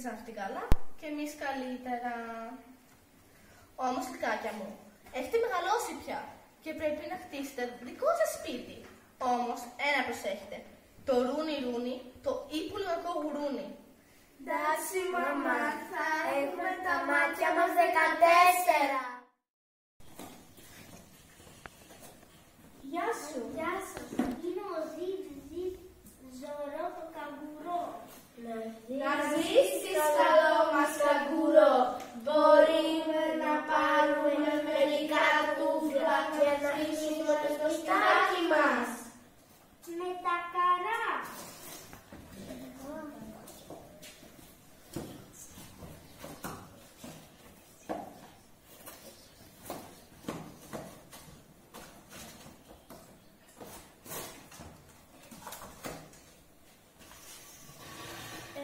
εσείς αν είστε καλά και εμείς καλύτερα. Όμως, λυκάκια μου, έχετε μεγαλώσει πια και πρέπει να χτίσετε δικό σας σπίτι. Όμως, ένα προσέχετε. Το ρούνι, το ύπουλγακό γουρούνι. Εντάξει, μαμά, θα έχουμε τα μάτια μας 14. Γεια σου. Γεια σας. Είναι ο Ζωρό το καγκουρό. Να ζήσεις καλό μας καγκουρό. Μπορούμε να πάρουμε μερικά τούφλα και να χτίσουμε στο στάκι μας. Με τα καρά.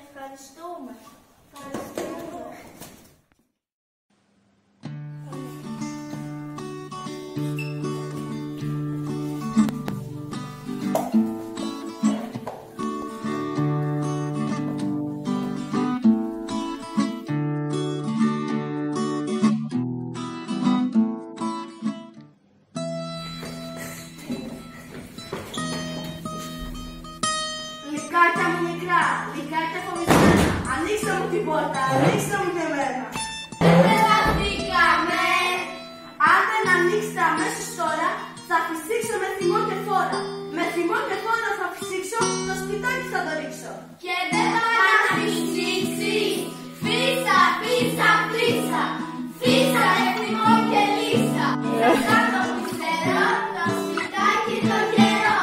Ευχαριστούμε. Λυκάκια μου μικρά, λυκάκια φοβισμένα, ανοίξτε μου την πόρτα, ανοίξτε μου και εμένα. Δεν θα φύγαμε. Αν δεν ανοίξετε αμέσως τώρα, θα φυσήξω με θυμό και φόρα. Με θυμό και φόρα θα φυσήξω, το σπιτάκι θα το ρίξω. Και δεν θα να φυσήξεις. Φύσα, φύσα, φύσα. Φύσα με θυμό και λύσα. Θα το φυστερώ, το σπιτάκι το καιρό.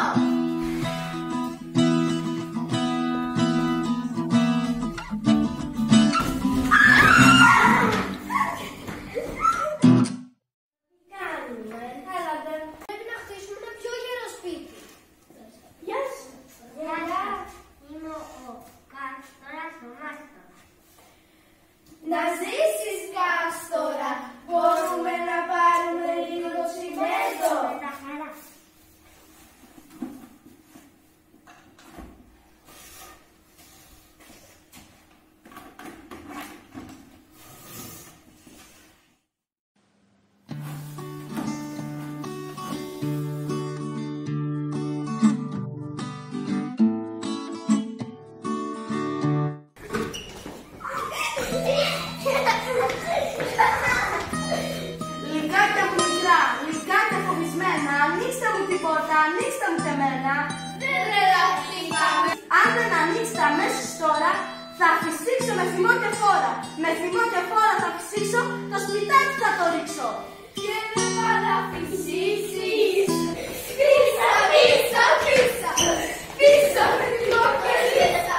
Πρέπει να χτίσουμε ένα πιο γερό σπίτι. Γεια σου. Γεια, είμαι ο Κάστορας ο Μάστορας. Να ζήσεις Κάστορα, μπορούμε να πάρουμε λίγο τσιμέντο. Με τα χαρά. Λυκάκια μου μικρά, λυκάκια φοβισμένα, ανοίξτε μου την πόρτα, ανοίξτε μου και εμένα. Δεν τρελαθήκαμε. Αν δεν ανοίξετε αμέσως τώρα, θα φυσήξω με θυμό και φόρα. Με θυμό και φόρα θα φυσήξω, το σπιτάκι θα το ρίξω. Και δεν θα να φυσήσεις. Φύσα, φύσα, φύσα. Φύσα με θυμό και λύσα.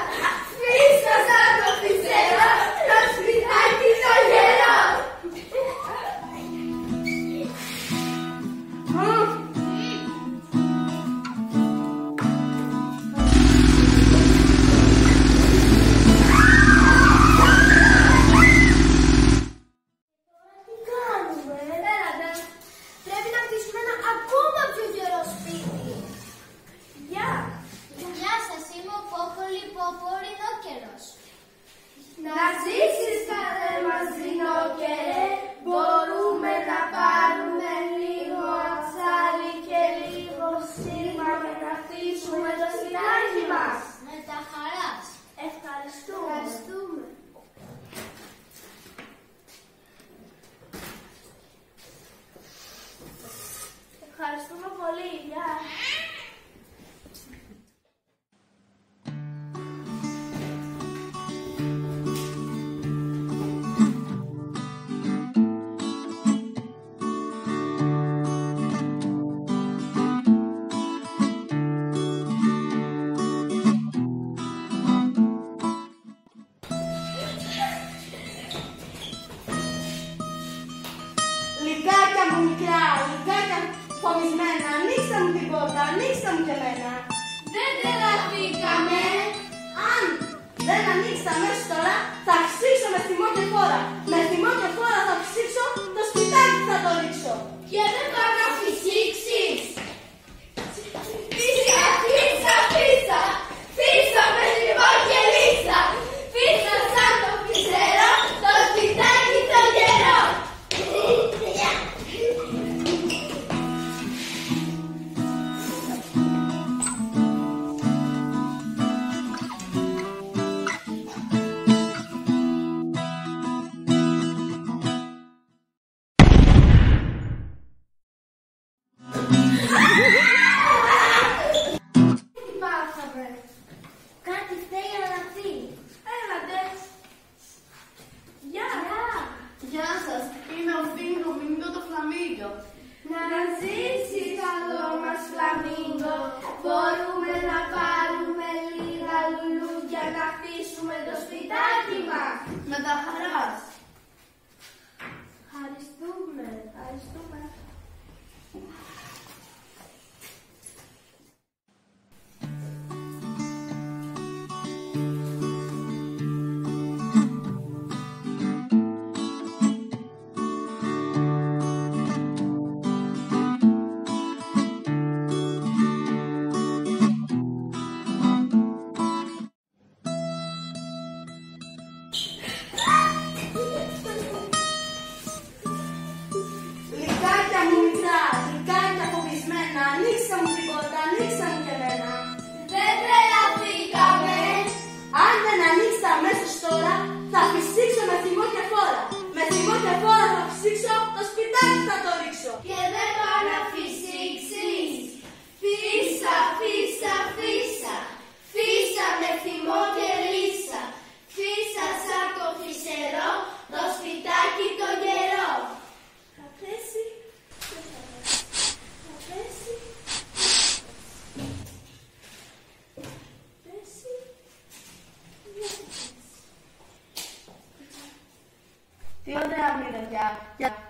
Φύσα σαν το φυσέρα, το σπιτάκι το γερό. Πρέπει να χτίσουμε ένα ακόμα πιο γερό σπίτι. Γεια σας, είμαι ο Πόπολη Ποπορινόκερος. Να ζήσεις καλέ μας ρινόκερε, μπορούμε να πάρουμε λίγο αψάλι και λίγο σήμα και να χτίσουμε το σπιτάκι μας. Με τα χαράς. Ευχαριστούμε. Ευχαριστούμε πολύ. Γεια. Λυκάκια μου μικρά, λυκάκια φοβισμένα, ανοίξτε μου την πόρτα, ανοίξτε μου και εμένα. Δεν τρελαθήκαμε. Αν δεν ανοίξετε αμέσως τώρα, θα φυσήξω με θυμό και φόρα. Με θυμό και φόρα θα φυσήξω, το σπιτάκι θα το ρίξω. Και δεν θα να φυσήξεις. Φύσα, φύσα, φύσα. Φύσα με θυμό και λύσα. Φύσα σαν το Τι πάθαμε? Κάτι φταίει αναπτύ. Έλατε. Γεια. Γεια σας, είμαι ο Φίνγκο Μίνγκο το φλαμίγκο. Να ζήσει καλό μας φλαμίγκο. Μπορούμε να πάρουμε λίγα λουλούδια να χτίσουμε το σπιτάκι μας. Με τα χαράς. Ευχαριστούμε, ευχαριστούμε. Λυκάκια μου μικρά, λυκάκια φοβισμένα, ανοίξτε μου την πόρτα, ανοίξτε μου και εμένα. Δεν τρελαθήκαμε. Αν δεν ανοίξετε αμέσως τώρα, θα φυσήξω με θυμό και φόρα. Με θυμό και φόρα θα φυσήξω, το σπιτάκι θα το ρίξω. Και δεν το αναφυσήξεις. Φύσα, φύσα, φύσα. Φύσα με θυμό και ρίσα. Φύσα σαν το φυσερό, το σπιτάκι το γερό. Θα πέσει, θα πέσει, πέσει, Τι ωραία μυρωδιά.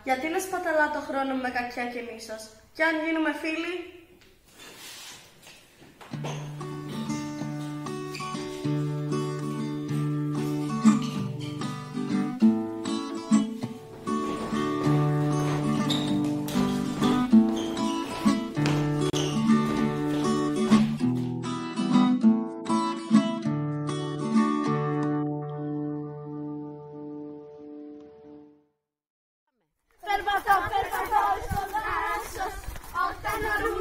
Γιατί να σπαταλά το χρόνο με κακιά και μίσος. Κι αν γίνουμε φίλοι, Περπατώ στον δάσος, όταν ορμώ